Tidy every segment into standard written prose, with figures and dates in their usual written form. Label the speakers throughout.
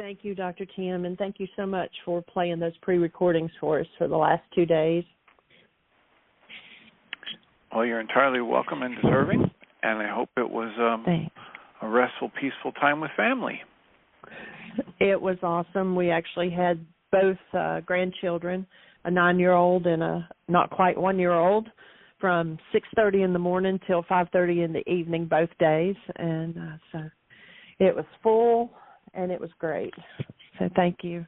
Speaker 1: Thank you, Dr. Tim, and thank you so much for playing those pre-recordings for us for the last 2 days.
Speaker 2: Well, you're entirely welcome and deserving, and I hope it was a restful, peaceful time with family.
Speaker 1: It was awesome. We actually had both grandchildren, a 9-year-old and a not quite 1-year-old, from 6:30 in the morning till 5:30 in the evening both days, and so it was full and it was great. So thank you.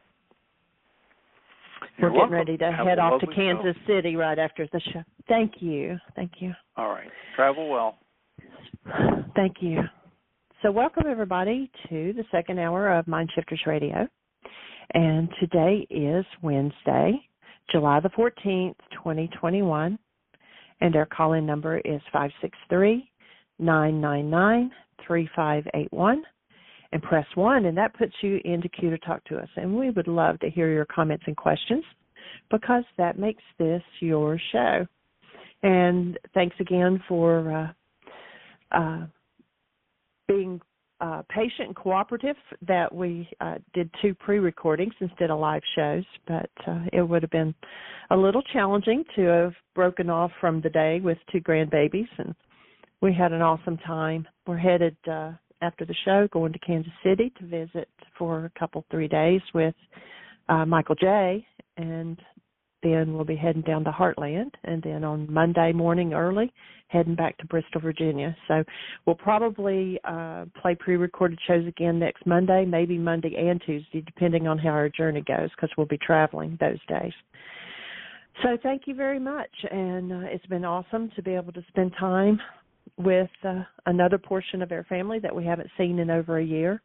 Speaker 2: You're
Speaker 1: We're getting ready to
Speaker 2: Have
Speaker 1: head
Speaker 2: a
Speaker 1: off to
Speaker 2: lovely
Speaker 1: Kansas
Speaker 2: show.
Speaker 1: City right after the show. Thank you. Thank you.
Speaker 2: All right. Travel well.
Speaker 1: Thank you. So welcome, everybody, to the second hour of Mind Shifters Radio. And today is Wednesday, July the 14th, 2021. And our call-in number is 563-999-3581. And press 1, and that puts you into queue to talk to us. And we would love to hear your comments and questions because that makes this your show. And thanks again for being patient and cooperative that we did 2 pre-recordings instead of live shows. But it would have been a little challenging to have broken off from the day with 2 grandbabies. And we had an awesome time. We're headed after the show, going to Kansas City to visit for a couple, 3 days with Michael J. And then we'll be heading down to Heartland. And then on Monday morning early, heading back to Bristol, Virginia. So we'll probably play pre-recorded shows again next Monday, maybe Monday and Tuesday, depending on how our journey goes, because we'll be traveling those days. So thank you very much. And it's been awesome to be able to spend time with another portion of our family that we haven't seen in over a year.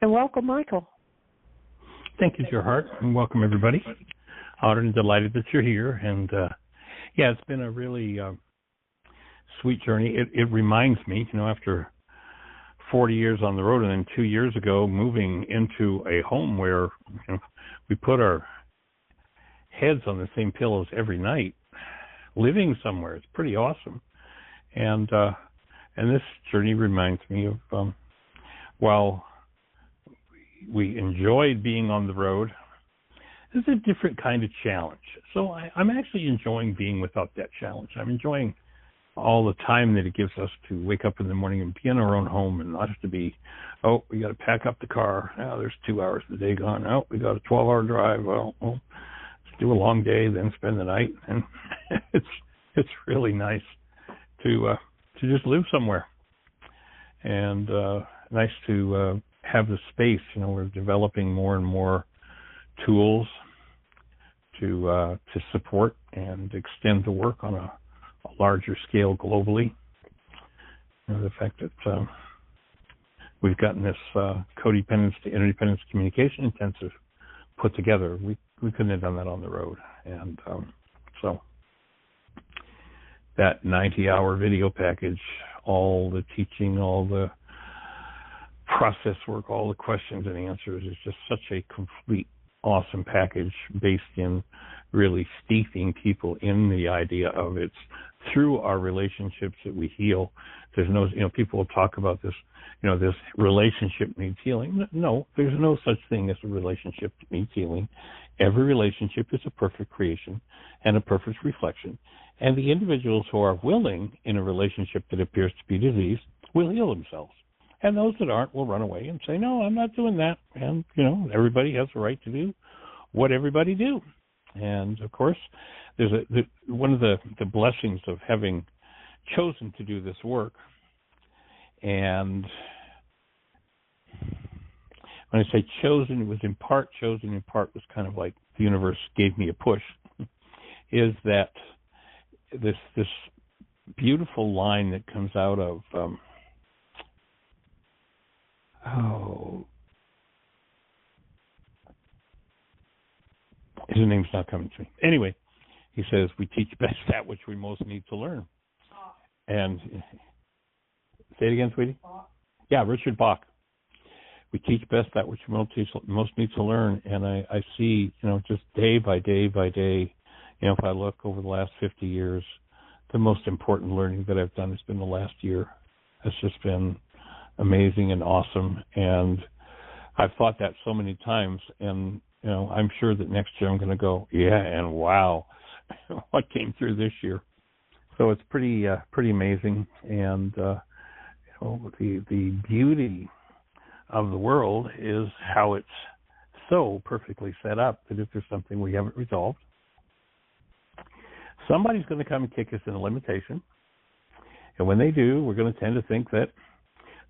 Speaker 1: And welcome, Michael.
Speaker 3: Thank you, Gerhart, and welcome, everybody. Honored and delighted that you're here. And, it's been a really sweet journey. It reminds me, after 40 years on the road and then 2 years ago moving into a home where we put our heads on the same pillows every night, living somewhere. It's pretty awesome. And this journey reminds me of while we enjoyed being on the road, it's a different kind of challenge. So I'm actually enjoying being without that challenge. I'm enjoying all the time that it gives us to wake up in the morning and be in our own home and not have to be, we got to pack up the car. Now there's 2 hours of the day gone. We got a 12-hour drive. Let's do a long day, then spend the night. And it's really nice to just live somewhere, and nice to have the space. We're developing more and more tools to support and extend the work on a larger scale globally. The fact that we've gotten this codependence to interdependence communication intensive put together, we couldn't have done that on the road, and so. That 90-hour video package, all the teaching, all the process work, all the questions and answers is just such a complete, awesome package based in really steeping people in the idea of it's through our relationships that we heal. There's no, people will talk about this, this relationship needs healing. No, there's no such thing as a relationship that needs healing. Every relationship is a perfect creation and a perfect reflection. And the individuals who are willing in a relationship that appears to be diseased will heal themselves. And those that aren't will run away and say, no, I'm not doing that. And, everybody has a right to do what everybody do. And, of course, there's one of the blessings of having chosen to do this work. And when I say chosen, it was in part chosen, in part was kind of like the universe gave me a push, is that this beautiful line that comes out of his name's not coming to me. Anyway, he says, we teach best that which we most need to learn. And say it again, sweetie. Yeah, Richard Bach. We teach best that which we most need to learn. And I see, just day by day by day, if I look over the last 50 years, the most important learning that I've done has been the last year. It's just been amazing and awesome. And I've thought that so many times, and I'm sure that next year I'm going to go, yeah, and wow, what came through this year. So it's pretty amazing, and the beauty of the world is how it's so perfectly set up that if there's something we haven't resolved, somebody's going to come and kick us in a limitation. And when they do, we're going to tend to think that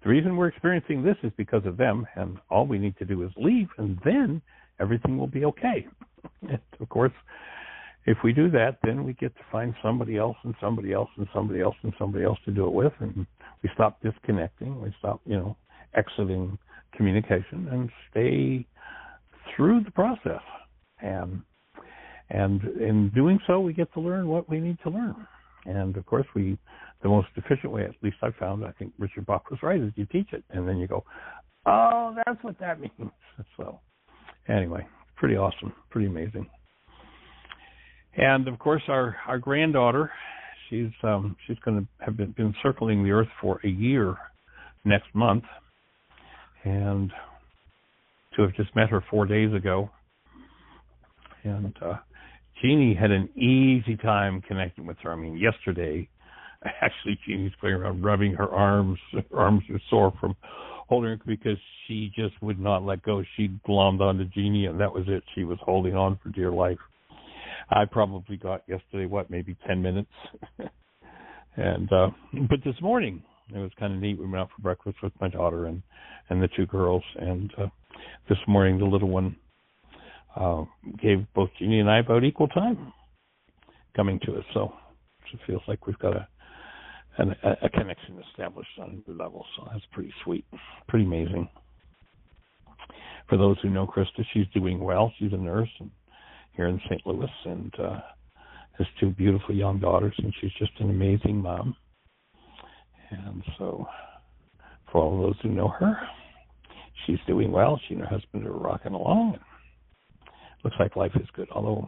Speaker 3: the reason we're experiencing this is because of them, and all we need to do is leave, and then everything will be okay. And of course, if we do that, then we get to find somebody else and somebody else and somebody else and somebody else to do it with, and we stop disconnecting, we stop, exiting communication and stay through the process. And in doing so, we get to learn what we need to learn. And of course, the most efficient way, at least I found, I think Richard Bach was right, is you teach it, and then you go, oh, that's what that means. So anyway, pretty awesome, pretty amazing. And of course, our granddaughter, she's going to have been circling the Earth for a year next month, and to have just met her 4 days ago. And Jeannie had an easy time connecting with her. I mean, yesterday, actually, Jeannie's going around rubbing her arms. Her arms are sore from holding her because she just would not let go. She glommed onto Jeannie, and that was it. She was holding on for dear life. I probably got yesterday, maybe 10 minutes. And but this morning, it was kind of neat. We went out for breakfast with my daughter and the two girls. And this morning, the little one gave both Jeannie and I about equal time coming to us. So it feels like we've got a connection established on a new level. So that's pretty sweet, pretty amazing. For those who know Krista, she's doing well. She's a nurse here in St. Louis, and has two beautiful young daughters, and she's just an amazing mom. And so for all of those who know her, she's doing well. She and her husband are rocking along. Looks like life is good, although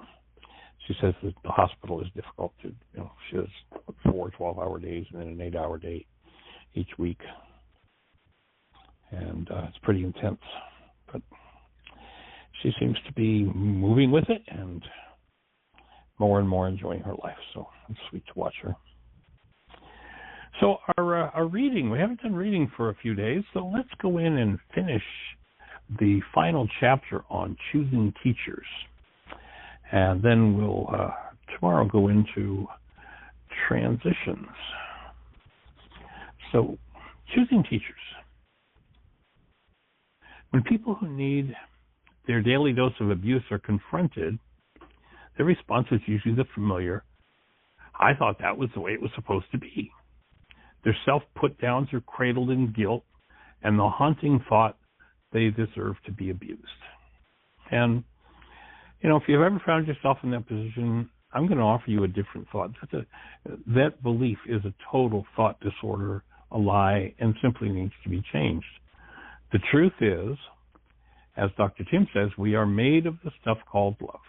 Speaker 3: she says that the hospital is difficult to, she has 4 12-hour days and then an 8-hour day each week. And it's pretty intense. But she seems to be moving with it and more enjoying her life. So it's sweet to watch her. So our reading, we haven't done reading for a few days, so let's go in and finish the final chapter on choosing teachers. And then we'll tomorrow go into transitions. So choosing teachers. When people who need their daily dose of abuse are confronted, their response is usually the familiar, I thought that was the way it was supposed to be. Their self-put-downs are cradled in guilt and the haunting thought they deserve to be abused. And, if you've ever found yourself in that position, I'm going to offer you a different thought. That belief is a total thought disorder, a lie, and simply needs to be changed. The truth is, as Dr. Tim says, we are made of the stuff called love.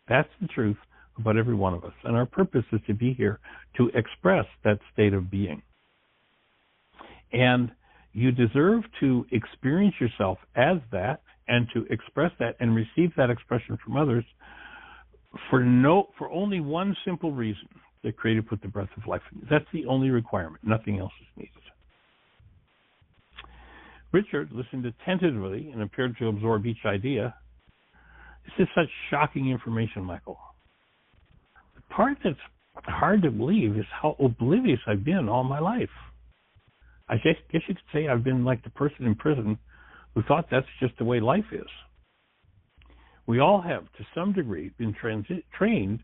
Speaker 3: That's the truth about every one of us. And our purpose is to be here to express that state of being. And you deserve to experience yourself as that and to express that and receive that expression from others for only one simple reason. The Creator put the breath of life in you. That's the only requirement. Nothing else is needed. Richard listened attentively and appeared to absorb each idea. This is such shocking information, Michael. The part that's hard to believe is how oblivious I've been all my life. I guess you could say I've been like the person in prison who thought that's just the way life is. We all have, to some degree, been trained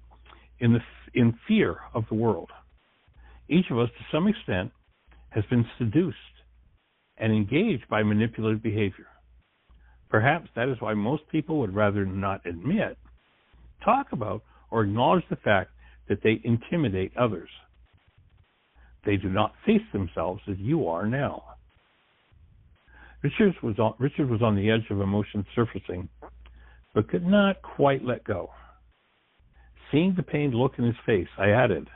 Speaker 3: in fear of the world. Each of us, to some extent, has been seduced and engaged by manipulative behavior. Perhaps that is why most people would rather not admit, talk about, or acknowledge the fact that they intimidate others. They do not face themselves as you are now. Richard was on the edge of emotion surfacing, but could not quite let go. Seeing the pained look in his face, I added,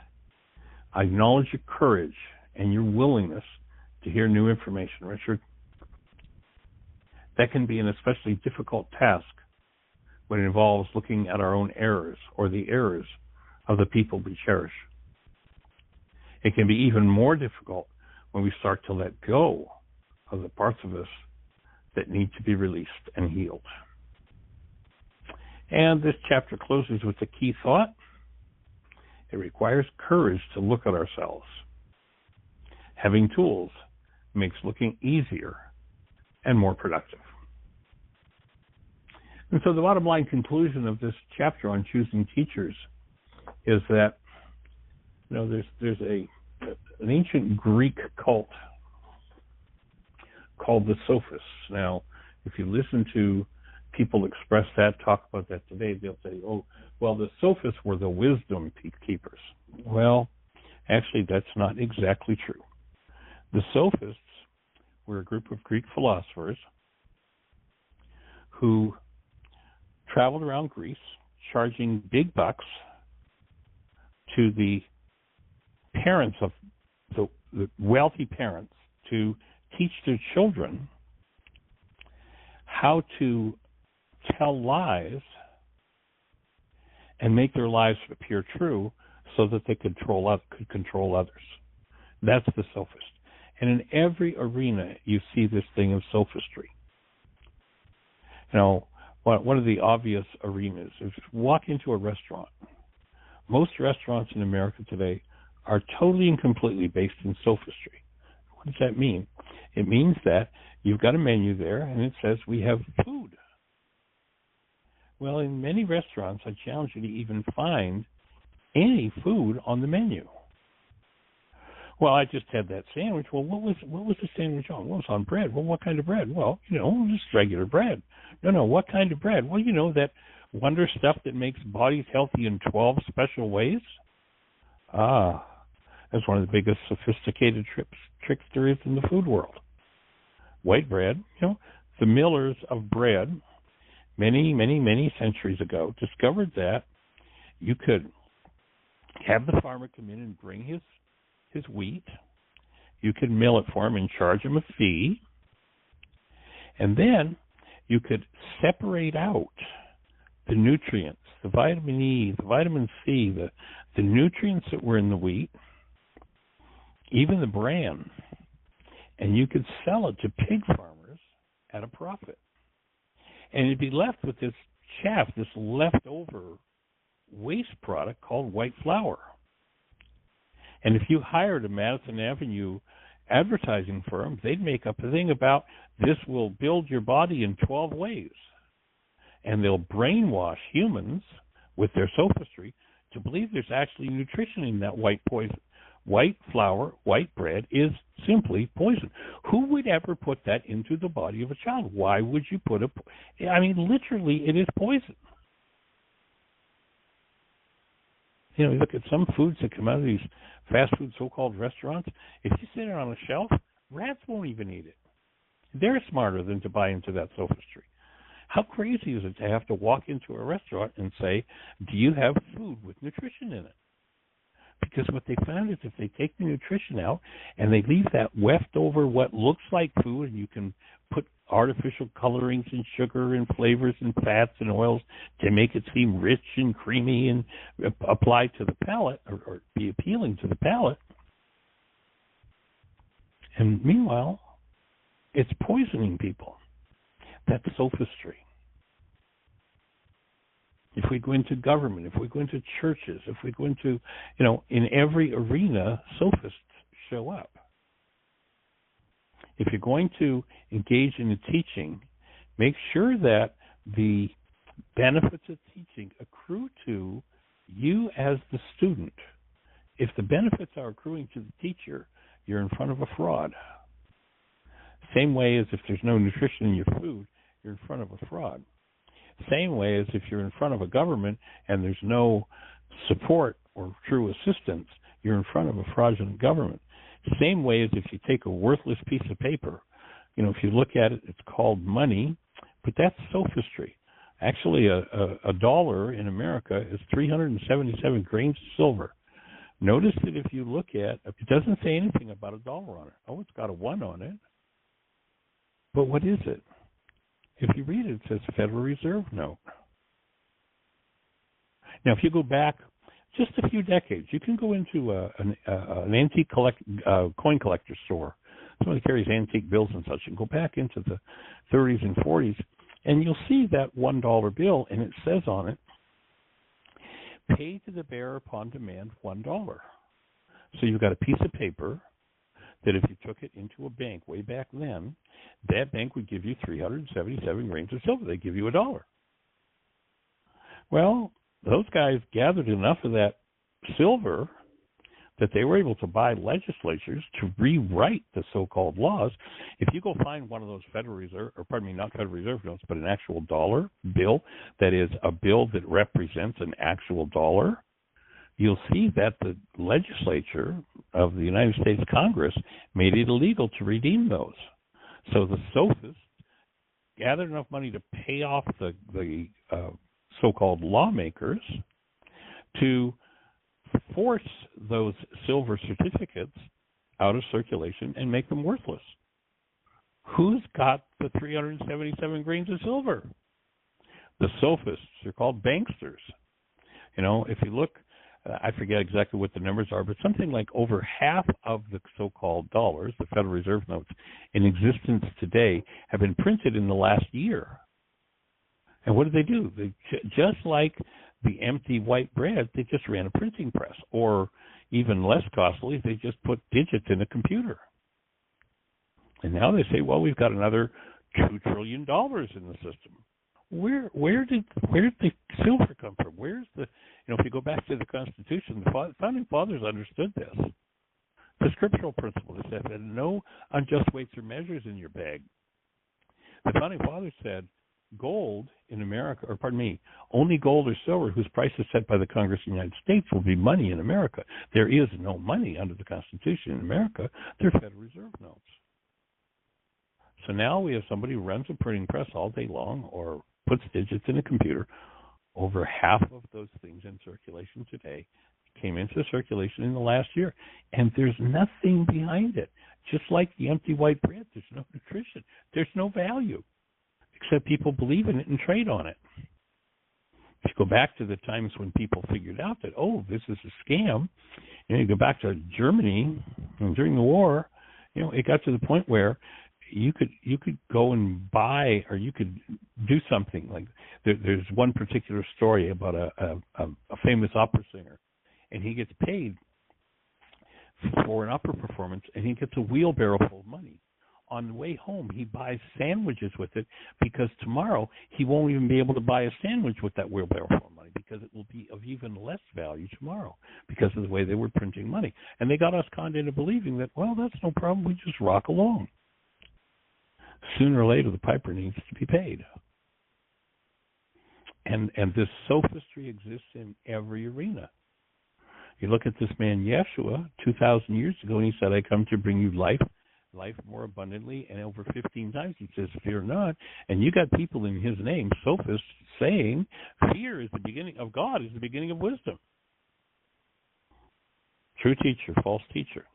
Speaker 3: I acknowledge your courage and your willingness to hear new information, Richard. That can be an especially difficult task when it involves looking at our own errors or the errors of the people we cherish. It can be even more difficult when we start to let go of the parts of us that need to be released and healed. And this chapter closes with a key thought. It requires courage to look at ourselves. Having tools makes looking easier and more productive. And so the bottom line conclusion of this chapter on choosing teachers is that, there's an ancient Greek cult called the Sophists. Now, if you listen to people express that, talk about that today, they'll say, oh, well, the Sophists were the wisdom keepers. Well, actually, that's not exactly true. The Sophists were a group of Greek philosophers who traveled around Greece charging big bucks to the parents of the wealthy parents to teach their children how to tell lies and make their lives appear true so that they could control others. That's the sophist. And in every arena, you see this thing of sophistry. One of the obvious arenas is walk into a restaurant. Most restaurants in America today are totally and completely based in sophistry. What does that mean? It means that you've got a menu there and it says we have food. Well, in many restaurants, I challenge you to even find any food on the menu. Well, I just had that sandwich. Well, what was the sandwich on? Well, it was on bread. Well, what kind of bread? Well, just regular bread. No, what kind of bread? Well, that wonder stuff that makes bodies healthy in 12 special ways. That's one of the biggest sophisticated tricks there is in the food world. White bread, the millers of bread many, many, many centuries ago discovered that you could have the farmer come in and bring his wheat. You could mill it for him and charge him a fee. And then you could separate out the nutrients, the vitamin E, the vitamin C, the nutrients that were in the wheat, even the bran, and you could sell it to pig farmers at a profit. And you'd be left with this chaff, this leftover waste product called white flour. And if you hired a Madison Avenue advertising firm, they'd make up a thing about this will build your body in 12 ways. And they'll brainwash humans with their sophistry to believe there's actually nutrition in that white poison. White flour, white bread is simply poison. Who would ever put that into the body of a child? Why would you put literally, it is poison. You look at some foods that come out of these fast food so-called restaurants. If you sit it on a shelf, rats won't even eat it. They're smarter than to buy into that sophistry. How crazy is it to have to walk into a restaurant and say, do you have food with nutrition in it? Because what they found is if they take the nutrition out and they leave that leftover what looks like food, and you can put artificial colorings and sugar and flavors and fats and oils to make it seem rich and creamy and apply to the palate or be appealing to the palate. And meanwhile, it's poisoning people. That's sophistry. If we go into government, if we go into churches, if we go into, in every arena, sophists show up. If you're going to engage in the teaching, make sure that the benefits of teaching accrue to you as the student. If the benefits are accruing to the teacher, you're in front of a fraud. Same way as if there's no nutrition in your food, you're in front of a fraud. Same way as if you're in front of a government and there's no support or true assistance, you're in front of a fraudulent government. Same way as if you take a worthless piece of paper, if you look at it, it's called money, but that's sophistry. Actually, a dollar in America is 377 grains of silver. Notice that if you look at, it doesn't say anything about a dollar on it. Oh, it's got a 1 on it. But what is it? If you read it, it says Federal Reserve note. Now, if you go back just a few decades, you can go into an antique coin collector store. Somebody carries antique bills and such, and go back into the 30s and 40s, and you'll see that $1 bill, and it says on it, pay to the bearer upon demand $1. So you've got a piece of paper that if you took it into a bank way back then, that bank would give you 377 grains of silver. They give you $1. Well, those guys gathered enough of that silver that they were able to buy legislatures to rewrite the so-called laws. If you go find one of those Federal Reserve, or pardon me, not Federal Reserve notes, but an actual dollar bill, that is a bill that represents an actual dollar, you'll see that the legislature of the United States Congress made it illegal to redeem those. So the sophists gathered enough money to pay off the so-called lawmakers to force those silver certificates out of circulation and make them worthless. Who's got the 377 grains of silver? The sophists. They're called banksters. You know, if you look, I forget exactly what the numbers are, but something like over half of the so-called dollars, the Federal Reserve notes, in existence today have been printed in the last year. And what do? They just like the empty white bread, they just ran a printing press. Or even less costly, they just put digits in a computer. And now they say, well, we've got another $2 trillion in the system. Where did the silver come from? Where's the, if you go back to the Constitution, the Founding Fathers understood this. The scriptural principle is that no unjust weights or measures in your bag. The Founding Fathers said, gold in America, or pardon me, only gold or silver whose price is set by the Congress of the United States will be money in America. There is no money under the Constitution in America. They're Federal Reserve notes. So now we have somebody who runs a printing press all day long or puts digits in a computer. Over half of those things in circulation today came into circulation in the last year. And there's nothing behind it. Just like the empty white bread, there's no nutrition. There's no value, except people believe in it and trade on it. If you go back to the times when people figured out that, oh, this is a scam, you go back to Germany during the war, it got to the point where you could go and buy, or you could do something like there's one particular story about a famous opera singer, and he gets paid for an opera performance, and he gets a wheelbarrow full of money. On the way home, he buys sandwiches with it because tomorrow he won't even be able to buy a sandwich with that wheelbarrow full of money because it will be of even less value tomorrow because of the way they were printing money. And they got us conned into believing that, well, that's no problem, we just rock along. Sooner or later, the piper needs to be paid. And this sophistry exists in every arena. You look at this man, Yeshua, 2,000 years ago, and he said, I come to bring you life more abundantly, and over 15 times he says, fear not. And you got people in his name, sophists, saying, fear is the beginning of God, is the beginning of wisdom. True teacher, false teacher.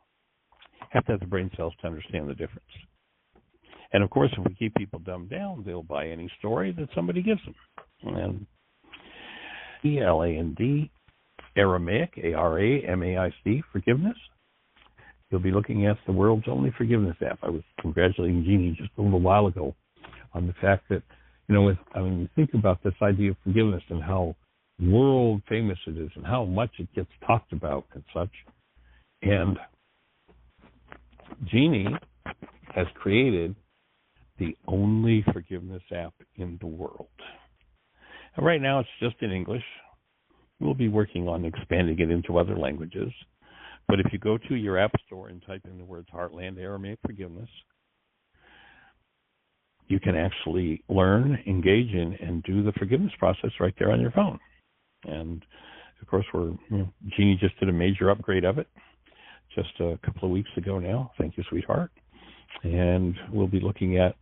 Speaker 3: Have to have the brain cells to understand the difference. And, of course, if we keep people dumbed down, they'll buy any story that somebody gives them. And ELAND, Aramaic, ARAMAIC, forgiveness. You'll be looking at the world's only forgiveness app. I was congratulating Jeannie just a little while ago on the fact that, you think about this idea of forgiveness and how world famous it is and how much it gets talked about and such. And Jeannie has created the only forgiveness app in the world. And right now it's just in English. We'll be working on expanding it into other languages. But if you go to your app store and type in the words Heartland Aramaic Forgiveness, you can actually learn, engage in, and do the forgiveness process right there on your phone. And, of course, Jeannie just did a major upgrade of it just a couple of weeks ago now. Thank you, sweetheart. And we'll be looking at,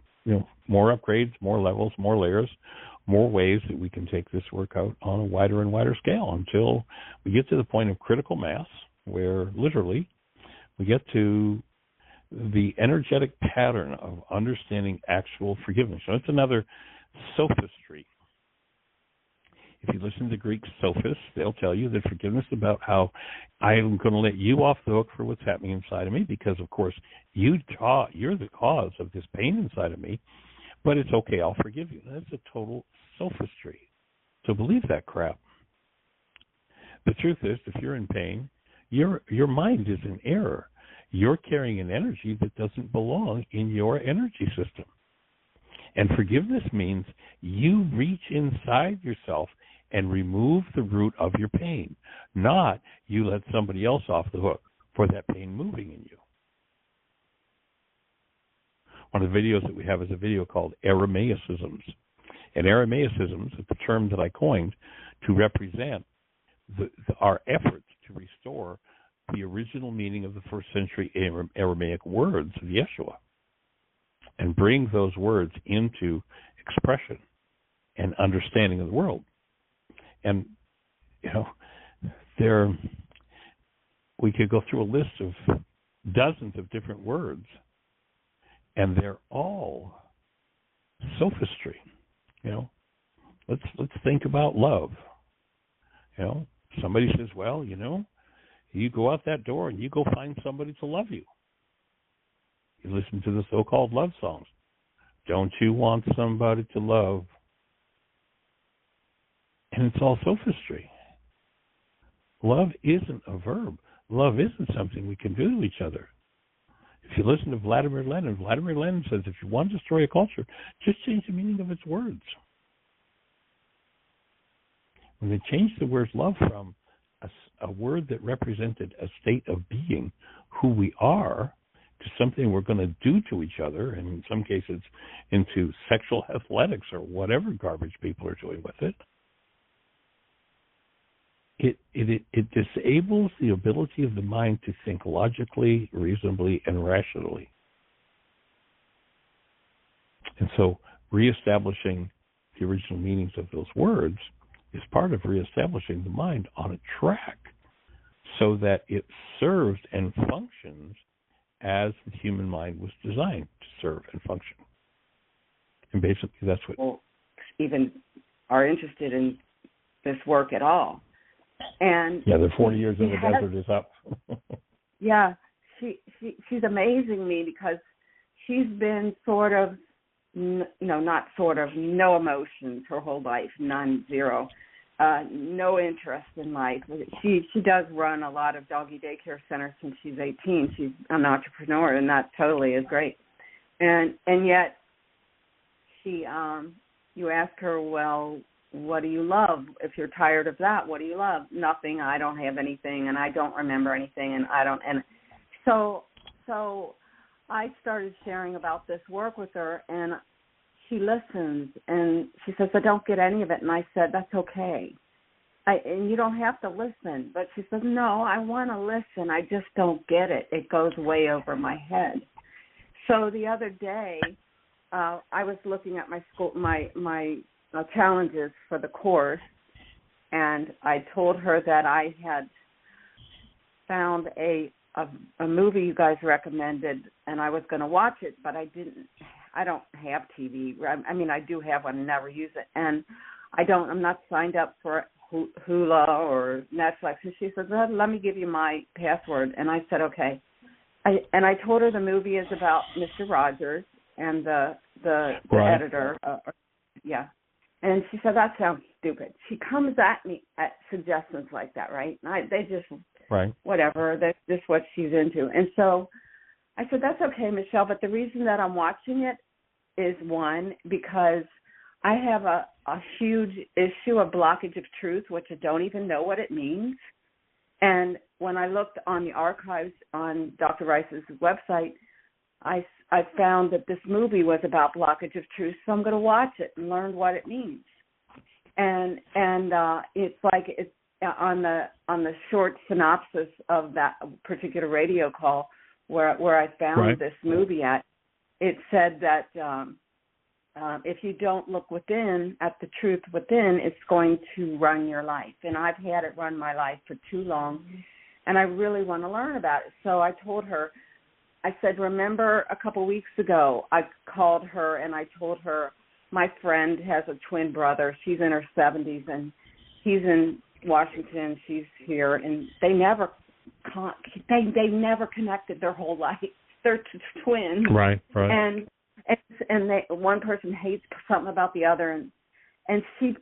Speaker 3: more upgrades, more levels, more layers, more ways that we can take this work out on a wider and wider scale until we get to the point of critical mass where literally we get to the energetic pattern of understanding actual forgiveness. So it's another sophistry. If you listen to Greek sophists, they'll tell you that forgiveness is about how I am going to let you off the hook for what's happening inside of me because, of course, you're the cause of this pain inside of me, but it's okay, I'll forgive you. That's a total sophistry. So believe that crap. The truth is, if you're in pain, your mind is in error. You're carrying an energy that doesn't belong in your energy system. And forgiveness means you reach inside yourself and remove the root of your pain, not you let somebody else off the hook for that pain moving in you. One of the videos that we have is a video called Aramaicisms. And Aramaicisms is the term that I coined to represent our efforts to restore the original meaning of the first century Aramaic words of Yeshua and bring those words into expression and understanding of the world. And, we could go through a list of dozens of different words, and they're all sophistry. Let's think about love. Somebody says, well, you go out that door and you go find somebody to love you. You listen to the so-called love songs. Don't you want somebody to love? And it's all sophistry. Love isn't a verb. Love isn't something we can do to each other. If you listen to Vladimir Lenin says if you want to destroy a culture, just change the meaning of its words. When they changed the word love from a word that represented a state of being, who we are, to something we're going to do to each other, and in some cases into sexual athletics or whatever garbage people are doing with it, it disables the ability of the mind to think logically, reasonably, and rationally. And so reestablishing the original meanings of those words is part of reestablishing the mind on a track so that it serves and functions as the human mind was designed to serve and function. And basically that's what...
Speaker 4: People even are interested in this work at all. And
Speaker 3: yeah, the 40 years in the desert is up.
Speaker 4: Yeah, she's amazing me because she's been sort of, not sort of, no emotions her whole life, none, zero. No interest in life. She does run a lot of doggy daycare centers since she's 18. She's an entrepreneur, and that totally is great. And yet, she, you ask her, well, what do you love? If you're tired of that, what do you love? Nothing. I don't have anything, and I don't remember anything, and I don't. And so I started sharing about this work with her, and she listens, and she says, I don't get any of it. And I said, that's okay. And you don't have to listen. But she says, no, I want to listen. I just don't get it. It goes way over my head. So the other day, I was looking at my school, my challenges for the course, and I told her that I had found a movie you guys recommended, and I was going to watch it, but I don't have TV. I mean, I do have one and never use it. And I'm not signed up for Hulu or Netflix. And she said, let me give you my password. And I said, okay. And I told her the movie is about Mr. Rogers and the right. editor. Yeah. And she said, that sounds stupid. She comes at me at suggestions like that, right? And they just, right. Whatever, that's just what she's into. And so I said, that's okay, Michelle, but the reason that I'm watching it is, one, because I have a huge issue of blockage of truth, which I don't even know what it means. And when I looked on the archives on Dr. Ryce's website, I found that this movie was about blockage of truth, so I'm going to watch it and learn what it means. And it's like it's on the short synopsis of that particular radio call where I found right. this movie at, it said that if you don't look within at the truth within, it's going to run your life. And I've had it run my life for too long, and I really want to learn about it. So I told her, I said, remember a couple weeks ago, I called her and I told her my friend has a twin brother. She's in her 70s, and he's in Washington. She's here, and they never connected their whole life. They're twins,
Speaker 3: right?
Speaker 4: And one person hates something about the other, and she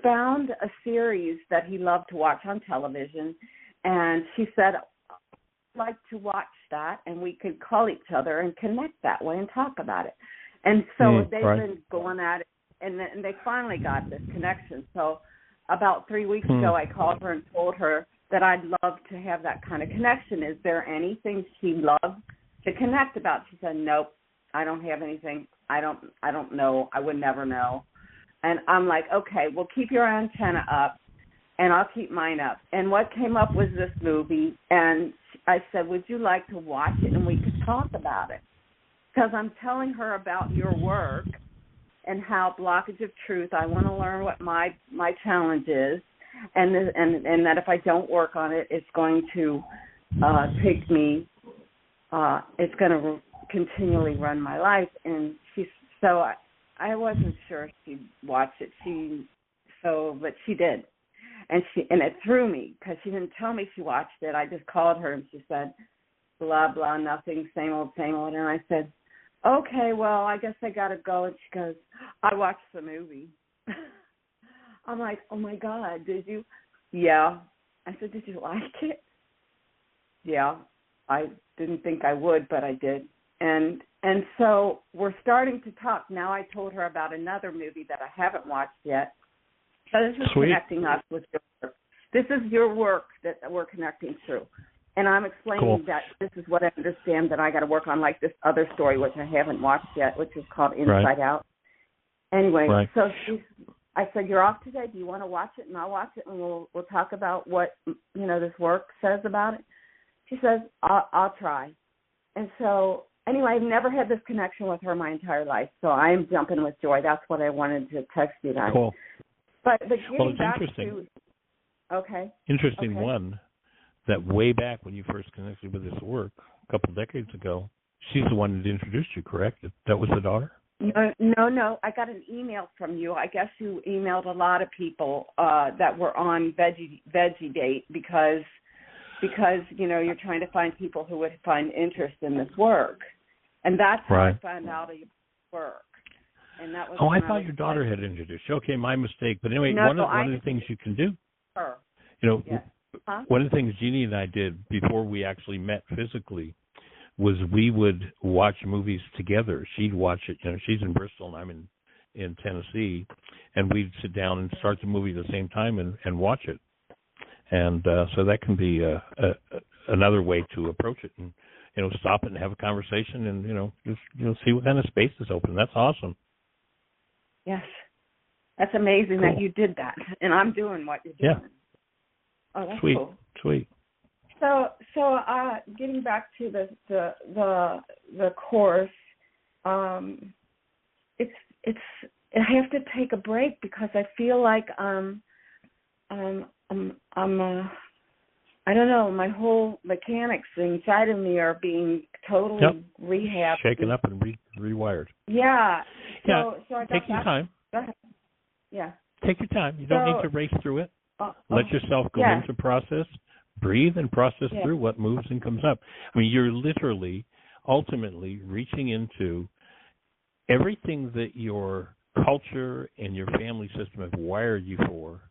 Speaker 4: found a series that he loved to watch on television, and she said, I'd like to watch that, and we could call each other and connect that way and talk about it. And so they've been going at it, and they finally got this connection. So about 3 weeks ago, I called her and told her that I'd love to have that kind of connection. Is there anything she loves to connect about? She said, nope, I don't have anything. I don't know. I would never know. And I'm like, okay, well, keep your antenna up, and I'll keep mine up. And what came up was this movie, and I said, would you like to watch it, and we could talk about it? Because I'm telling her about your work and how blockage of truth, I want to learn what my challenge is, and that if I don't work on it, it's going to take me, it's going to continually run my life. And I wasn't sure she'd watch it. But she did. And it threw me because she didn't tell me she watched it. I just called her and she said, blah, blah, nothing, same old. And I said, okay, well, I guess I got to go. And she goes, I watched the movie. I'm like, oh, my God, did you? Yeah. I said, did you like it? Yeah. I didn't think I would, but I did. And so we're starting to talk. Now I told her about another movie that I haven't watched yet. So this is connecting us with your work. This is your work that we're connecting through. And I'm explaining that this is what I understand that I got to work on, like this other story, which I haven't watched yet, which is called Inside Out. Anyway, so I said, you're off today. Do you want to watch it? And I'll watch it, and we'll talk about what, this work says about it. She says, I'll try. And so, anyway, I've never had this connection with her my entire life, so I'm jumping with joy. That's what I wanted to text you guys.
Speaker 3: Cool.
Speaker 4: But getting
Speaker 3: it's
Speaker 4: back
Speaker 3: interesting.
Speaker 4: Interesting
Speaker 3: one, that way back when you first connected with this work a couple of decades ago, she's the one that introduced you, correct? That was the daughter?
Speaker 4: No. I got an email from you. I guess you emailed a lot of people that were on Veggie Date because you're trying to find people who would find interest in this work, and that's how I found out of your work. And that was
Speaker 3: I thought your daughter had introduced you. Okay, my mistake. But anyway, one of the things you can do, one of the things Jeannie and I did before we actually met physically was we would watch movies together. She'd watch it. She's in Bristol and I'm in Tennessee, and we'd sit down and start the movie at the same time and watch it. And so that can be another way to approach it, and stop it and have a conversation, and just see what kind of space is open. That's awesome.
Speaker 4: Yes, that's amazing that you did that, and I'm doing what you're doing.
Speaker 3: Yeah.
Speaker 4: Oh, that's
Speaker 3: sweet,
Speaker 4: cool.
Speaker 3: Sweet.
Speaker 4: So getting back to the course, I have to take a break because I feel like I'm I don't know, my whole mechanics inside of me are being totally rehabbed.
Speaker 3: Shaken up and rewired.
Speaker 4: Yeah. So I
Speaker 3: take your time.
Speaker 4: Go ahead. Yeah.
Speaker 3: Take your time. You don't need to race through it. Let yourself go into process, breathe, and process through what moves and comes up. I mean, you're literally, ultimately, reaching into everything that your culture and your family system have wired you for,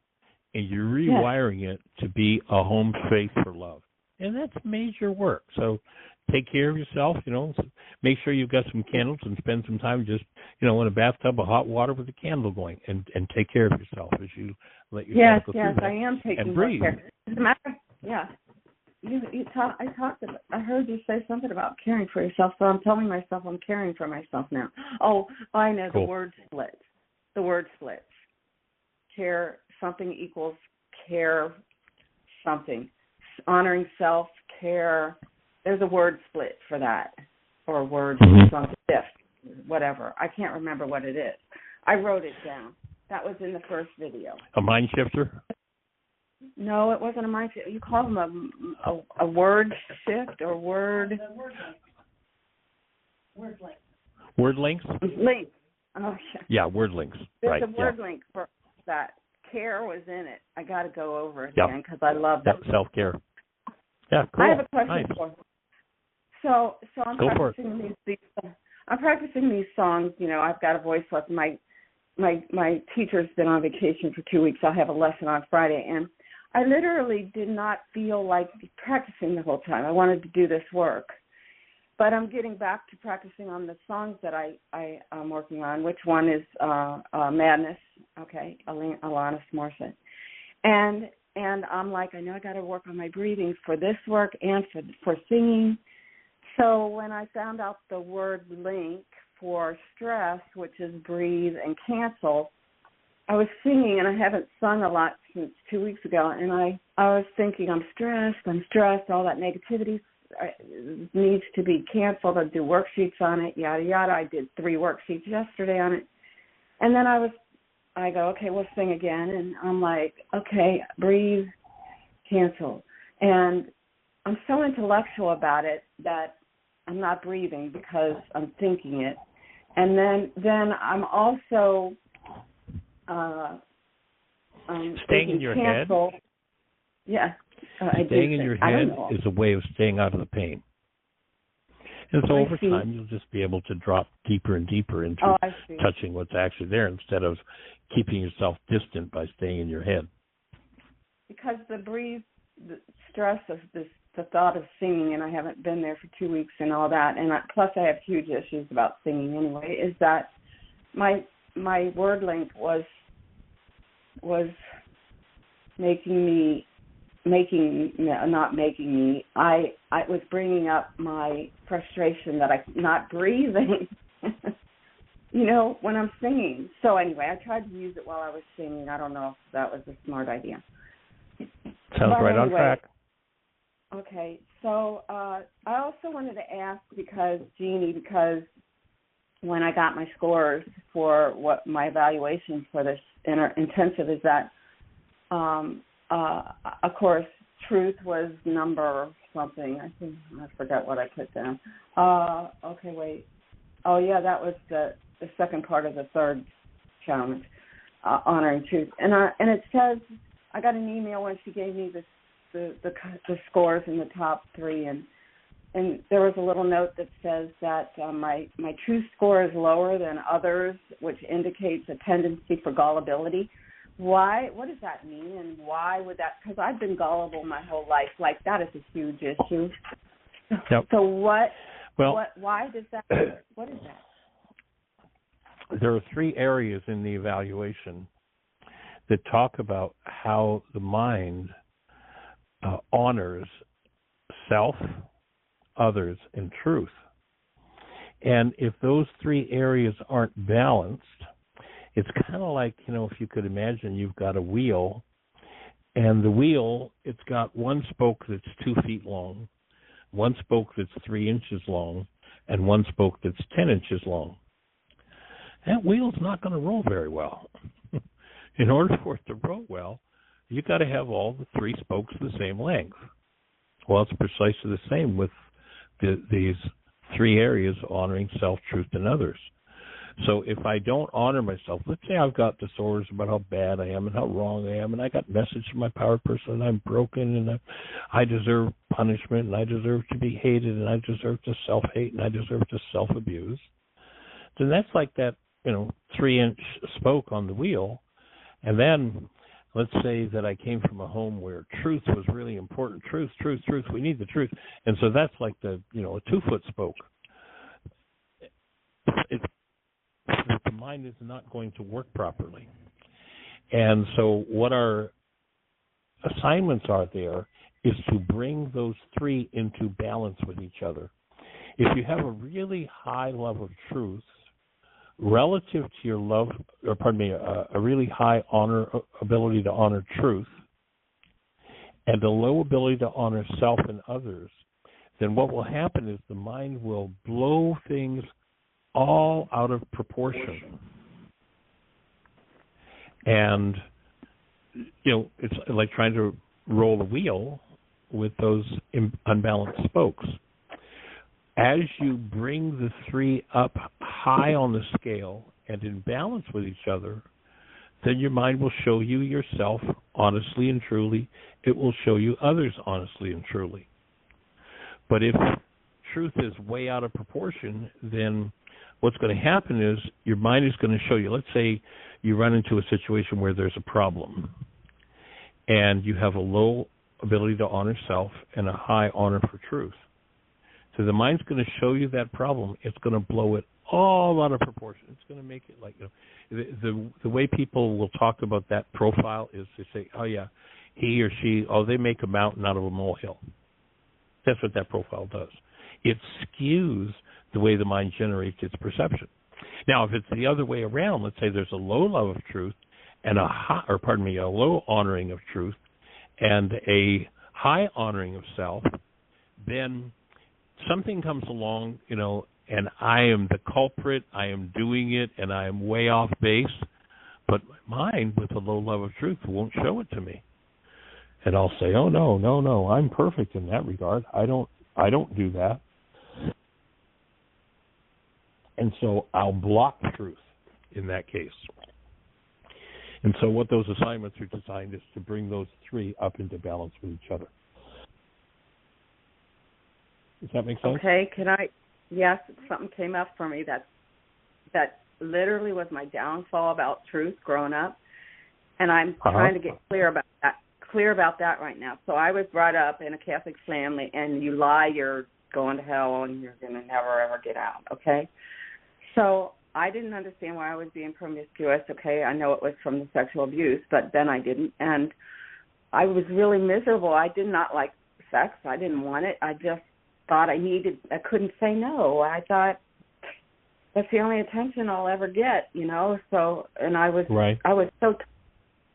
Speaker 3: and you're rewiring it to be a home space for love. And that's major work. So take care of yourself, make sure you've got some candles and spend some time just, in a bathtub of hot water with a candle going, and take care of yourself as you let yourself go through that.
Speaker 4: Yes, I am taking
Speaker 3: breathe.
Speaker 4: care. As a matter, I heard you say something about caring for yourself, so I'm telling myself I'm caring for myself now. Oh, I know. Cool. The word splits. Care something equals care something. Honoring self, care. There's a word split for that, or a word something shift, whatever. I can't remember what it is. I wrote it down. That was in the first video.
Speaker 3: A mind shifter?
Speaker 4: No, it wasn't a mind shift. You call them a word shift or word.
Speaker 3: Word links?
Speaker 4: Links. Oh,
Speaker 3: yeah, word links.
Speaker 4: There's
Speaker 3: right.
Speaker 4: a word link for that. Care was in it. I got to go over it
Speaker 3: Yep.
Speaker 4: again because I love that.
Speaker 3: Self-care. Yeah, cool.
Speaker 4: I have a question
Speaker 3: nice.
Speaker 4: for you. So I'm
Speaker 3: Go
Speaker 4: practicing I'm practicing these songs. You know, I've got a voice lesson. My teacher's been on vacation for 2 weeks. I'll have a lesson on Friday, and I literally did not feel like practicing the whole time. I wanted to do this work. But I'm getting back to practicing on the songs that I am working on, which one is Madness, okay, Alanis Morissette. And I'm like, I know I got to work on my breathing for this work and for singing. So when I found out the word link for stress, which is breathe and cancel, I was singing, and I haven't sung a lot since 2 weeks ago, and I was thinking, I'm stressed, all that negativity needs to be canceled. I do worksheets on it, yada, yada. I did 3 worksheets yesterday on it. And then I go, okay, we'll sing again. And I'm like, okay, breathe, cancel. And I'm so intellectual about it that I'm not breathing because I'm thinking it. And then I'm also
Speaker 3: staying in your
Speaker 4: cancel.
Speaker 3: head.
Speaker 4: Yeah.
Speaker 3: Staying in your head is a way of staying out of the pain. And so over time, you'll just be able to drop deeper and deeper into touching what's actually there instead of keeping yourself distant by staying in your head.
Speaker 4: Because the stress of the thought of singing, and I haven't been there for 2 weeks and all that, and plus I have huge issues about singing anyway, is that my word link was I was bringing up my frustration that I'm not breathing, you know, when I'm singing. So anyway, I tried to use it while I was singing. I don't know if that was a smart idea.
Speaker 3: Sounds right on track.
Speaker 4: Okay, so I also wanted to ask because when I got my scores for what my evaluation for this intensive is that, of course, truth was number something. I forgot what I put down. Okay, wait. Oh, yeah, that was the second part of the third challenge, honoring truth. And it says, I got an email when she gave me the scores in the top 3, and there was a little note that says that my truth score is lower than others, which indicates a tendency for gullibility. Why? What does that mean, and why would that? Because I've been gullible my whole life. Like, that is a huge issue.
Speaker 3: Yep.
Speaker 4: So why does that? What is that?
Speaker 3: There are 3 areas in the evaluation that talk about how the mind honors self, others, and truth. And if those 3 areas aren't balanced, it's kind of like, you know, if you could imagine you've got a wheel, and the wheel, it's got one spoke that's 2 feet long, one spoke that's 3 inches long, and one spoke that's 10 inches long. That wheel's not going to roll very well. In order for it to roll well, you've got to have all the 3 spokes the same length. Well, it's precisely the same with these 3 areas, honoring self, truth, and others. So if I don't honor myself, let's say I've got disorders about how bad I am and how wrong I am, and I got message from my power person and I'm broken and I deserve punishment and I deserve to be hated and I deserve to self-hate and I deserve to self-abuse, then that's like that, 3-inch spoke on the wheel. And then let's say that I came from a home where truth was really important. Truth, we need the truth. And so that's like a 2-foot spoke. The mind is not going to work properly. And so what our assignments are there is to bring those 3 into balance with each other. If you have a really high level of truth relative to your love, a really high ability to honor truth and a low ability to honor self and others, then what will happen is the mind will blow things all out of proportion. And, it's like trying to roll a wheel with those unbalanced spokes. as you bring the three up high on the scale and in balance with each other, then your mind will show you yourself honestly and truly. It will show you others honestly and truly. But if truth is way out of proportion, then what's going to happen is your mind is going to show you. Let's say you run into a situation where there's a problem and you have a low ability to honor self and a high honor for truth. So the mind's going to show you that problem. It's going to blow it all out of proportion. It's going to make it like, the way people will talk about that profile is to say, oh, yeah, he or she, they make a mountain out of a molehill. That's what that profile does. It skews the way the mind generates its perception. Now, if it's the other way around, let's say there's a low love of truth and a low honoring of truth and a high honoring of self, then something comes along, and I am the culprit, I am doing it, and I am way off base, but my mind with a low love of truth won't show it to me. And I'll say, oh, no, I'm perfect in that regard. I don't do that. And so I'll block truth in that case. And so what those assignments are designed is to bring those three up into balance with each other. Does that make sense?
Speaker 4: Okay, yes, something came up for me that literally was my downfall about truth growing up, and I'm trying to get clear about that right now. So I was brought up in a Catholic family, and you lie, you're going to hell, and you're going to never, ever get out, okay? So I didn't understand why I was being promiscuous, okay? I know it was from the sexual abuse, but then I didn't, and I was really miserable. I did not like sex. I didn't want it. I just thought I couldn't say no. I thought that's the only attention I'll ever get, so, and I was,
Speaker 3: right.
Speaker 4: I was so,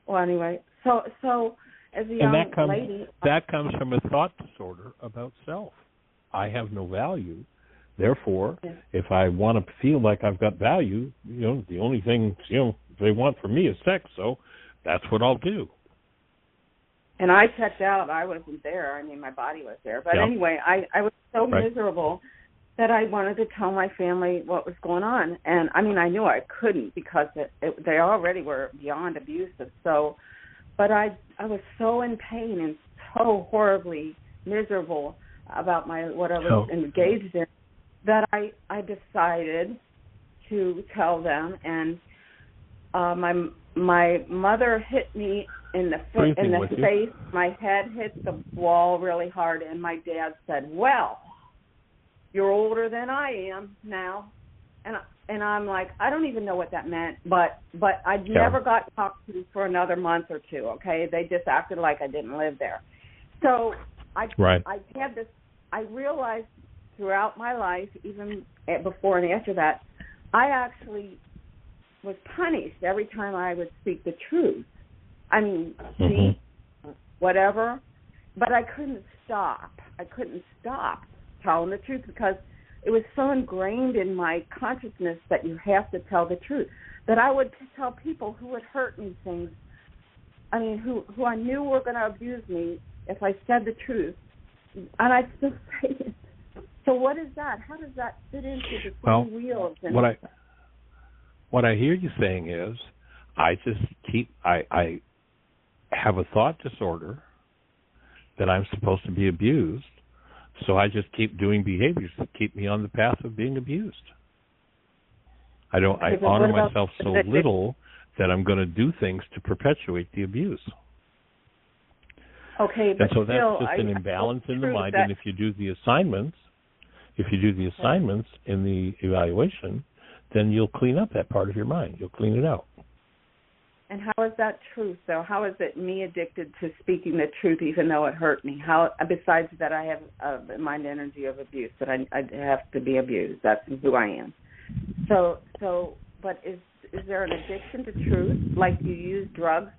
Speaker 4: well, anyway, so as a young lady.
Speaker 3: That comes from a thought disorder about self. I have no value. Therefore, if I want to feel like I've got value, the only thing, they want from me is sex, so that's what I'll do.
Speaker 4: And I checked out. I wasn't there. I mean, my body was there. But anyway, I was so miserable that I wanted to tell my family what was going on. And, I mean, I knew I couldn't because they already were beyond abusive. So, but I was so in pain and so horribly miserable about what I was engaged in that I decided to tell them. And my mother hit me in the face. My head hit the wall really hard, and my dad said, well, you're older than I am now. And I'm like, I don't even know what that meant, but I never got talked to for another month or two, okay? They just acted like I didn't live there. So I had this, I realized throughout my life, even before and after that, I actually was punished every time I would speak the truth. I mean, whatever, but I couldn't stop. I couldn't stop telling the truth because it was so ingrained in my consciousness that you have to tell the truth, that I would tell people who would hurt me things, I mean, who I knew were going to abuse me if I said the truth, and I'd still say it. So what is that? How does that fit into the three wheels? And
Speaker 3: what I hear you saying is, I have a thought disorder that I'm supposed to be abused, so I just keep doing behaviors that keep me on the path of being abused. I honor myself so little that I'm going to do things to perpetuate the abuse.
Speaker 4: Okay, but
Speaker 3: and so that's just an imbalance in the mind. And if you do the assignments, in the evaluation, then you'll clean up that part of your mind. You'll clean it out.
Speaker 4: And how is that true? So how is it me addicted to speaking the truth even though it hurt me? How, besides that, I have a mind energy of abuse, that I have to be abused. That's who I am. So, but is there an addiction to truth? Like you use drugs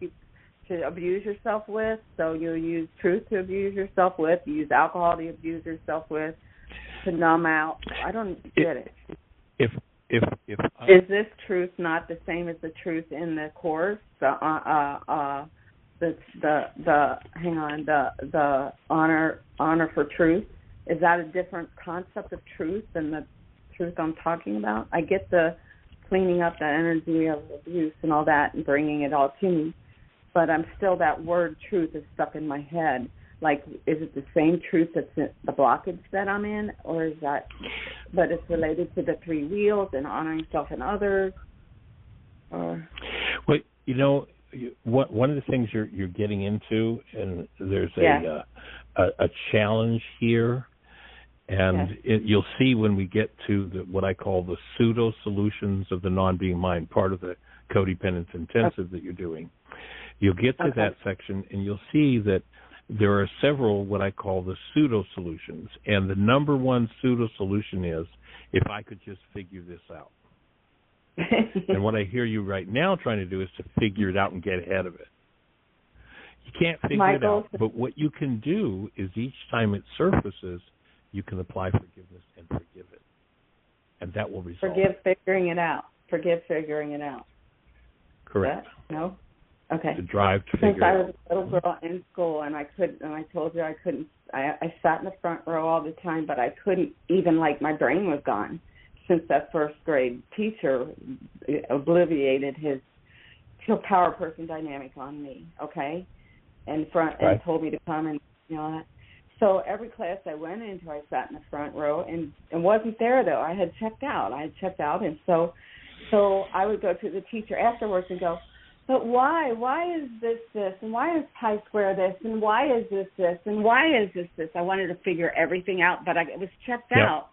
Speaker 4: to abuse yourself with, so you use truth to abuse yourself with, you use alcohol to abuse yourself with, to numb out. I don't get it. Is this truth not the same as the truth in the course? The honor for truth. is that a different concept of truth than the truth I'm talking about? I get the cleaning up the energy of abuse and all that and bringing it all to me, but I'm still, that word truth is stuck in my head. Like, is it the same truth that's in the blockage that I'm in, or is that, but it's related to the three wheels and honoring self and others? Or?
Speaker 3: Well, you know, one of the things you're getting into, and there's a challenge here, and you'll see when we get to what I call the pseudo solutions of the non-being mind, part of the codependence intensive that you're doing. You'll get to that section, and you'll see that there are several what I call the pseudo solutions, and the number one pseudo solution is, if I could just figure this out. And what I hear you right now trying to do is to figure it out and get ahead of it. You can't figure it out, but what you can do is each time it surfaces, you can apply forgiveness and forgive it. And that will resolve
Speaker 4: Forgive figuring it out. Forgive figuring it out.
Speaker 3: Correct.
Speaker 4: No? Okay.
Speaker 3: The drive to figure it out.
Speaker 4: Since I was a little girl in school, and I told you I couldn't, I sat in the front row all the time, but I couldn't even, like, my brain was gone. Since that first grade teacher obliviated his power person dynamic on me, okay, and told me to come and that. So every class I went into, I sat in the front row and wasn't there though. I had checked out, and so I would go to the teacher afterwards and go, but why? Why is this, and why is pi square this, and why is this, and why is this? I wanted to figure everything out, but it was checked out.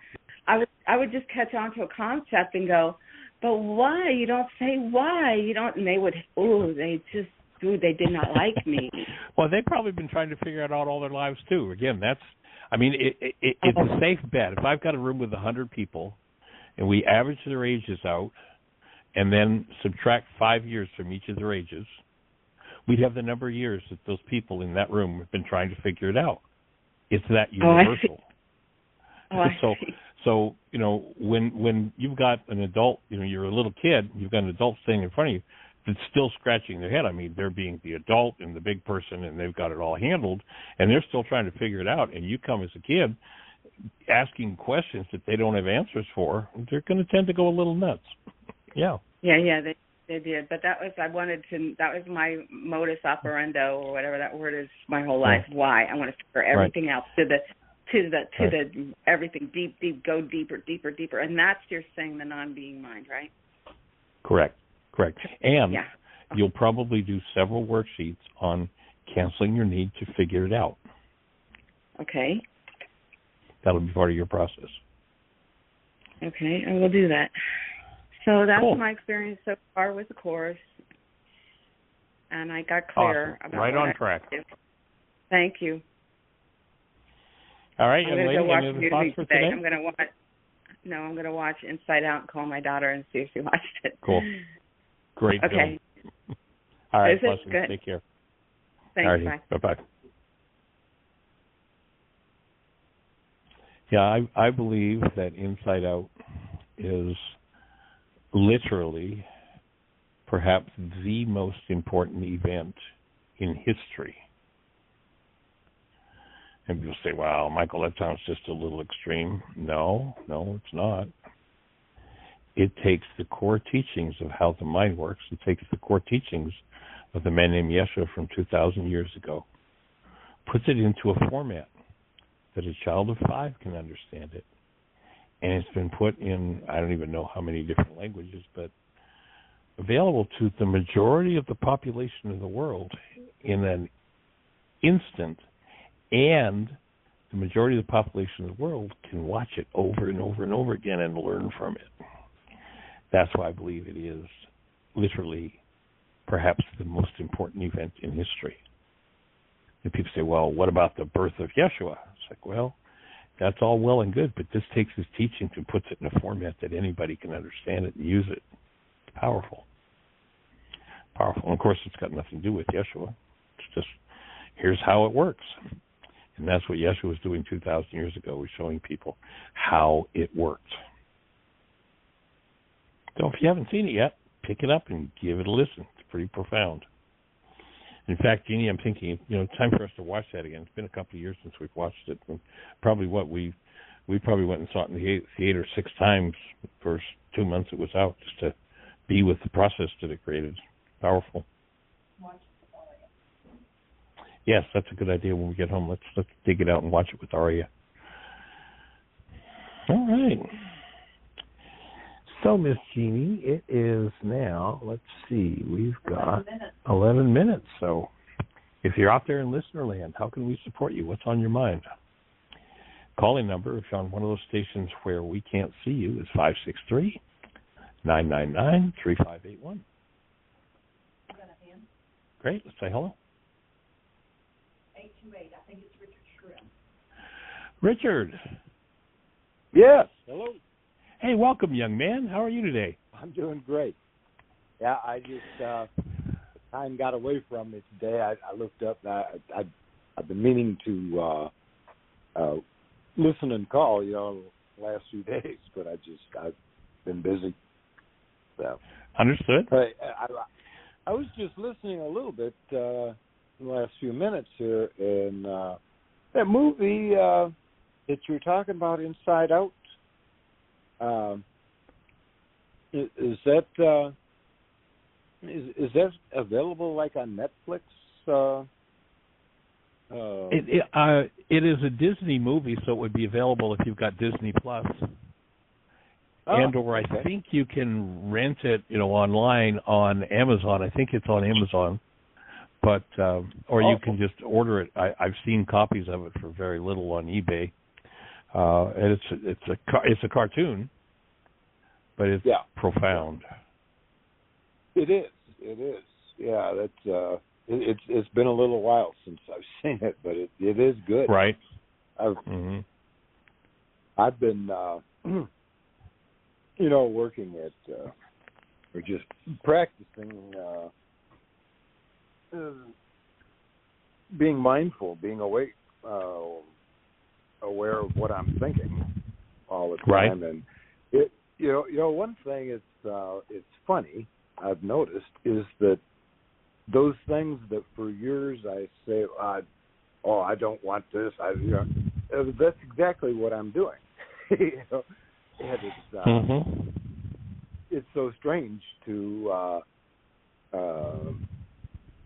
Speaker 4: I would just catch on to a concept and go, but why? You don't say why. You don't, and they would, they did not like me.
Speaker 3: Well, they've probably been trying to figure it out all their lives too. Again, it's a safe bet. If I've got a room with 100 people and we average their ages out and then subtract 5 years from each of their ages, we'd have the number of years that those people in that room have been trying to figure it out. It's that universal. So, you know, when you've got an adult, you know, you're a little kid, you've got an adult standing in front of you that's still scratching their head. I mean, they're being the adult and the big person, and they've got it all handled, and they're still trying to figure it out. And you come as a kid asking questions that they don't have answers for, they're going to tend to go a little nuts. Yeah.
Speaker 4: Yeah, they did. But that was my modus operando, or whatever that word is, my whole life. Right. Why? I want to figure everything out to the everything deep, go deeper, and that's, you're saying, the non-being mind, right?
Speaker 3: Correct. And you'll probably do several worksheets on canceling your need to figure it out.
Speaker 4: Okay.
Speaker 3: That'll be part of your process.
Speaker 4: Okay, I will do that. So that's my experience so far with the course, and I got clear about
Speaker 3: right on track.
Speaker 4: Thank you.
Speaker 3: All right,
Speaker 4: I'm going to go watch music today.
Speaker 3: today?
Speaker 4: I'm going to watch Inside Out and call my daughter and see if she watched it.
Speaker 3: Cool. Great.
Speaker 4: Okay.
Speaker 3: Film. All right, blessings.
Speaker 4: Good.
Speaker 3: Take care.
Speaker 4: Thanks.
Speaker 3: All right. Bye. Bye. Yeah, I believe that Inside Out is literally perhaps the most important event in history. And people say, wow, Michael, that sounds just a little extreme. No, it's not. It takes the core teachings of how the mind works. It takes the core teachings of the man named Yeshua from 2,000 years ago, puts it into a format that a child of 5 can understand it. And it's been put in, I don't even know how many different languages, but available to the majority of the population of the world in an instant. And the majority of the population of the world can watch it over and over and over again and learn from it. That's why I believe it is literally perhaps the most important event in history. And people say, well, what about the birth of Yeshua? It's like, well, that's all well and good, but this takes his teachings and puts it in a format that anybody can understand it and use it. It's powerful. And of course, it's got nothing to do with Yeshua. It's just, here's how it works. And that's what Yeshua was doing 2,000 years ago, was showing people how it worked. So if you haven't seen it yet, pick it up and give it a listen. It's pretty profound. In fact, Jeannie, I'm thinking, time for us to watch that again. It's been a couple of years since we've watched it. Probably we probably went and saw it in the theater 6 times the first 2 months it was out, just to be with the process that it created. Powerful. Yes, that's a good idea. When we get home, let's dig it out and watch it with Aria. All right. So, Miss Jeannie, it is now, let's see, we've got 11 minutes. So if you're out there in listener land, how can we support you? What's on your mind? Calling number, if you're on one of those stations where we can't see you, is 563-999-3581. Great. Let's say hello.
Speaker 5: 828. I think it's Richard Shrimp.
Speaker 3: Richard.
Speaker 6: Yes. Hello.
Speaker 3: Hey, welcome, young man. How are you today?
Speaker 6: I'm doing great. Yeah, I just time got away from me today. I looked up. I've been meaning to listen and call, the last few days, but I've been busy. So.
Speaker 3: Understood.
Speaker 6: I was just listening a little bit in the last few minutes here, and that movie that you're talking about, Inside Out. Is that available like on Netflix?
Speaker 3: It is a Disney movie, so it would be available if you've got Disney Plus. I think you can rent it, online on Amazon. I think it's on Amazon, but or you can just order it. I've seen copies of it for very little on eBay. And it's a cartoon, but it's profound.
Speaker 6: It is. Yeah, that's it's been a little while since I've seen it, but it is good.
Speaker 3: Right.
Speaker 6: I've been working at or just practicing being mindful, being awake, aware of what I'm thinking all the time.
Speaker 3: Right.
Speaker 6: And it, one thing it's funny I've noticed is that those things that for years I say, I don't want this. That's exactly what I'm doing. And it's so strange to,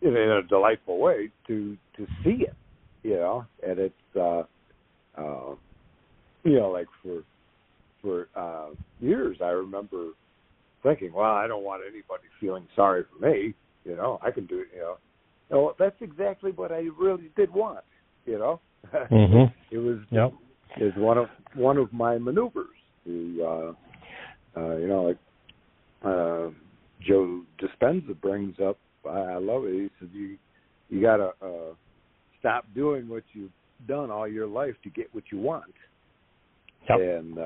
Speaker 6: in a delightful way, to see it, and it's, like for years I remember thinking, well, I don't want anybody feeling sorry for me, I can do it, No, that's exactly what I really did want, It was is one of my maneuvers to like Joe Dispenza brings up. I love it. He says you gotta stop doing what you've done all your life to get what you want.
Speaker 3: Yep.
Speaker 6: And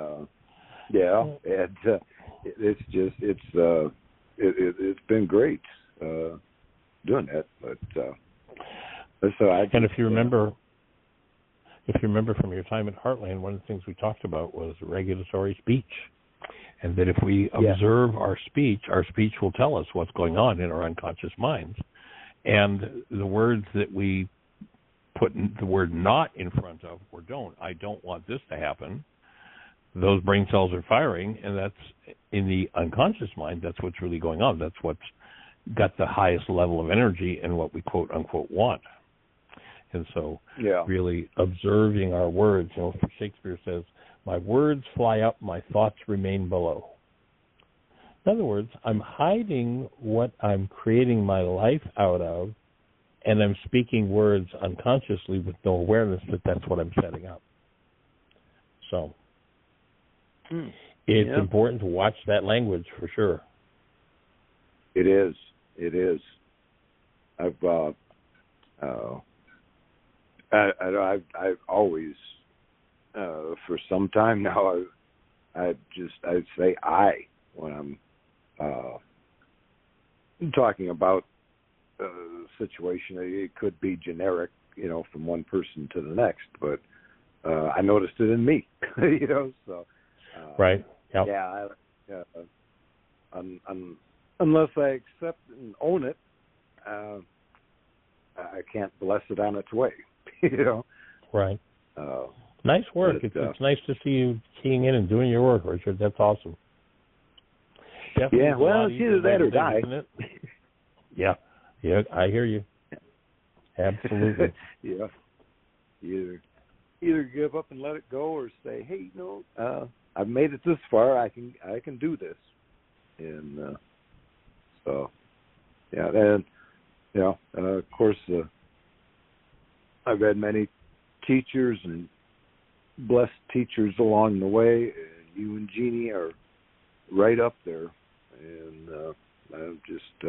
Speaker 6: it's been great doing that. But
Speaker 3: if you remember from your time at Heartland, one of the things we talked about was regulatory speech, and that if we observe our speech will tell us what's going on in our unconscious minds, and the words that we put the word "not" in front of or don't. I don't want this to happen. Those brain cells are firing, and that's in the unconscious mind. That's what's really going on. That's what's got the highest level of energy and what we quote unquote want. And so, really observing our words. Shakespeare says, "My words fly up, my thoughts remain below." In other words, I'm hiding what I'm creating my life out of, and I'm speaking words unconsciously with no awareness that that's what I'm setting up. So it's important to watch that language for sure.
Speaker 6: It is. I've always, for some time now, I'd say I when I'm talking about a situation. It could be generic, from one person to the next, but I noticed it in me, so.
Speaker 3: Right. Yep.
Speaker 6: Yeah. Unless I accept and own it, I can't bless it on its way. You know.
Speaker 3: Right. Nice work. It's nice to see you keying in and doing your work, Richard. That's awesome. Definitely
Speaker 6: yeah. Well, it's either that or die.
Speaker 3: Isn't it? Yeah. Yeah. I hear you. Absolutely.
Speaker 6: Yeah. Either give up and let it go, or say, hey, I've made it this far. I can do this. And so, yeah. And of course, I've had many teachers and blessed teachers along the way. And you and Jeannie are right up there. And I'm just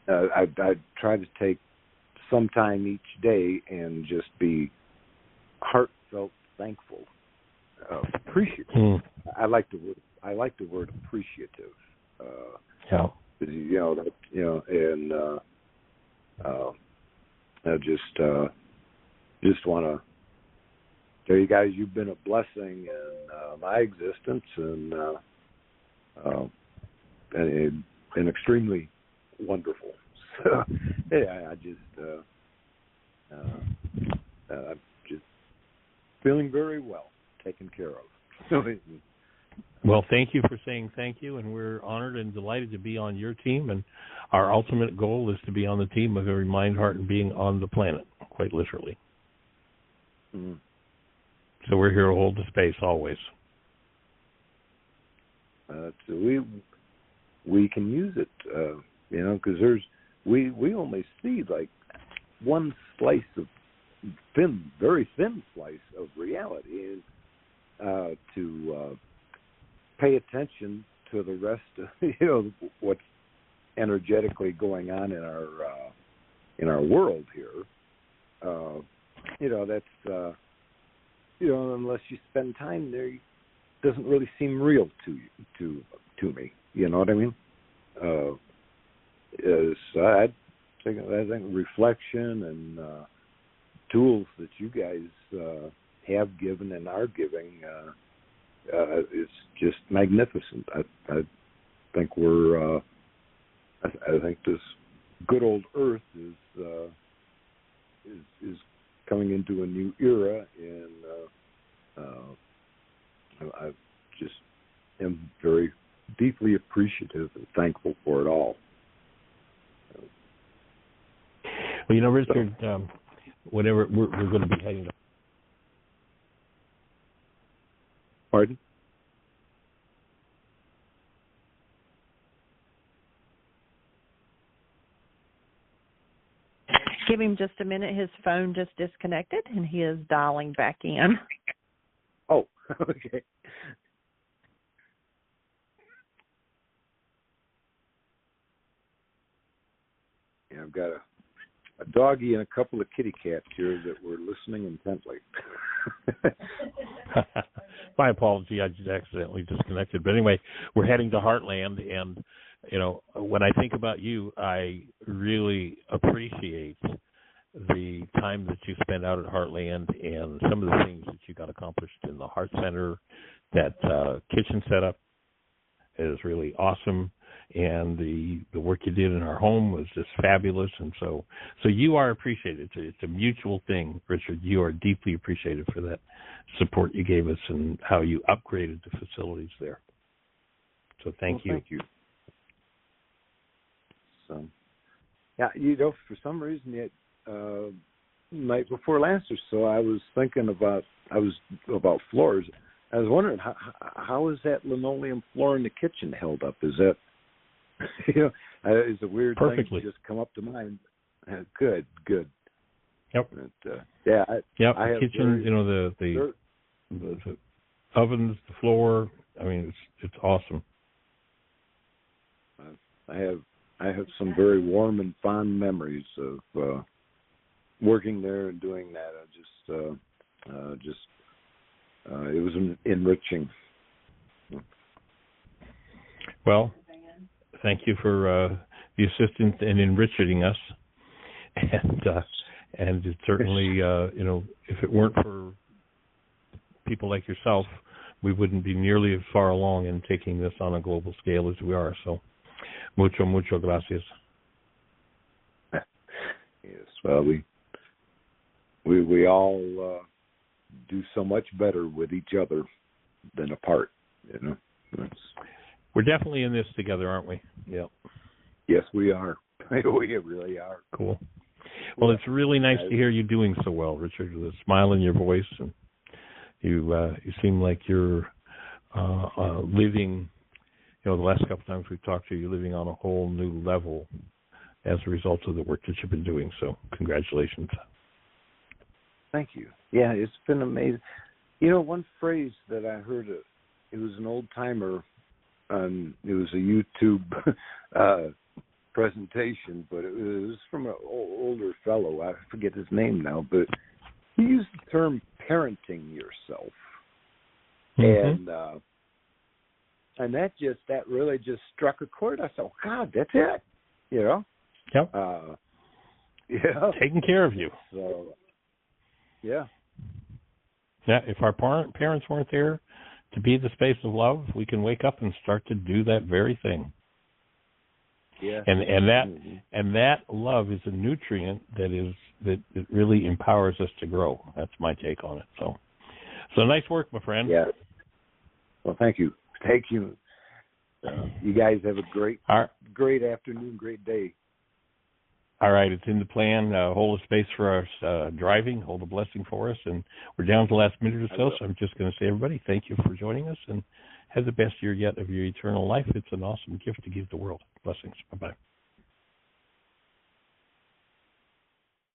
Speaker 6: I try to take some time each day and just be heartfelt thankful, appreciative. I like the word appreciative.
Speaker 3: Yeah.
Speaker 6: I just want to tell you guys you've been a blessing in my existence and extremely wonderful. So yeah, I'm just feeling very well taken care of.
Speaker 3: Well, thank you for saying thank you, and we're honored and delighted to be on your team. And our ultimate goal is to be on the team of every mind, heart, and being on the planet, quite literally.
Speaker 6: Mm-hmm.
Speaker 3: So we're here to hold the space always.
Speaker 6: So we can use it, because we only see like one slice of very thin slice of reality, and to pay attention to the rest of what's energetically going on in our world here. That's unless you spend time there, it doesn't really seem real to me. You know what I mean? So I think reflection and tools that you guys have given and are giving is just magnificent. I think I think this good old Earth is coming into a new era, and I just am very deeply appreciative and thankful for it all.
Speaker 3: Well, Richard, whenever we're going to be heading to...
Speaker 6: Pardon?
Speaker 1: Give him just a minute. His phone just disconnected, and he is dialing back in.
Speaker 6: Oh, okay. Yeah, I've got a doggy and a couple of kitty cats here that were listening intently.
Speaker 3: My apology, I just accidentally disconnected. But anyway, we're heading to Heartland, and when I think about you, I really appreciate the time that you spend out at Heartland and some of the things that you got accomplished in the Heart Center. That kitchen setup is really awesome, and the work you did in our home was just fabulous. And so you are appreciated. It's a mutual thing, Richard. You are deeply appreciated for that support you gave us and how you upgraded the facilities there. So thank you.
Speaker 6: Thank you. So, yeah, for some reason, night before last or so, I was thinking about floors. I was wondering how is that linoleum floor in the kitchen held up? Is that is a weird
Speaker 3: perfectly
Speaker 6: thing to just come up to mind? Good.
Speaker 3: Yep.
Speaker 6: But,
Speaker 3: I have kitchen. The ovens, the floor. I mean, it's awesome.
Speaker 6: I have some very warm and fond memories of working there and doing that. It was enriching.
Speaker 3: Well, thank you for the assistance in enriching us, and it certainly, if it weren't for people like yourself, we wouldn't be nearly as far along in taking this on a global scale as we are. So, mucho gracias.
Speaker 6: We all do so much better with each other than apart.
Speaker 3: We're definitely in this together, aren't we? Yep.
Speaker 6: Yes, we are. We really are.
Speaker 3: Cool. Well, it's really nice to hear you doing so well, Richard, with a smile in your voice, and you seem like you're living. The last couple of times we've talked to you, you're living on a whole new level as a result of the work that you've been doing. So, congratulations.
Speaker 6: Thank you. Yeah, it's been amazing. One phrase that I heard, it was an old timer. It was a YouTube presentation, but it was from an older fellow. I forget his name now, but he used the term parenting yourself.
Speaker 3: Mm-hmm.
Speaker 6: And that really just struck a chord. I thought, God, that's it.
Speaker 3: Yep.
Speaker 6: Yeah.
Speaker 3: Taking care of you.
Speaker 6: So, yeah.
Speaker 3: Yeah, if our parents weren't there to be the space of love, we can wake up and start to do that very thing.
Speaker 6: Yeah.
Speaker 3: And that love is a nutrient that really empowers us to grow. That's my take on it. So nice work, my friend.
Speaker 6: Yeah. Well, thank you. Thank you. You guys have a great afternoon, great day.
Speaker 3: All right, it's in the plan. Hold a space for us driving, hold a blessing for us, and we're down to the last minute or so I'm just going to say, everybody, thank you for joining us, and have the best year yet of your eternal life. It's an awesome gift to give the world. Blessings. Bye-bye.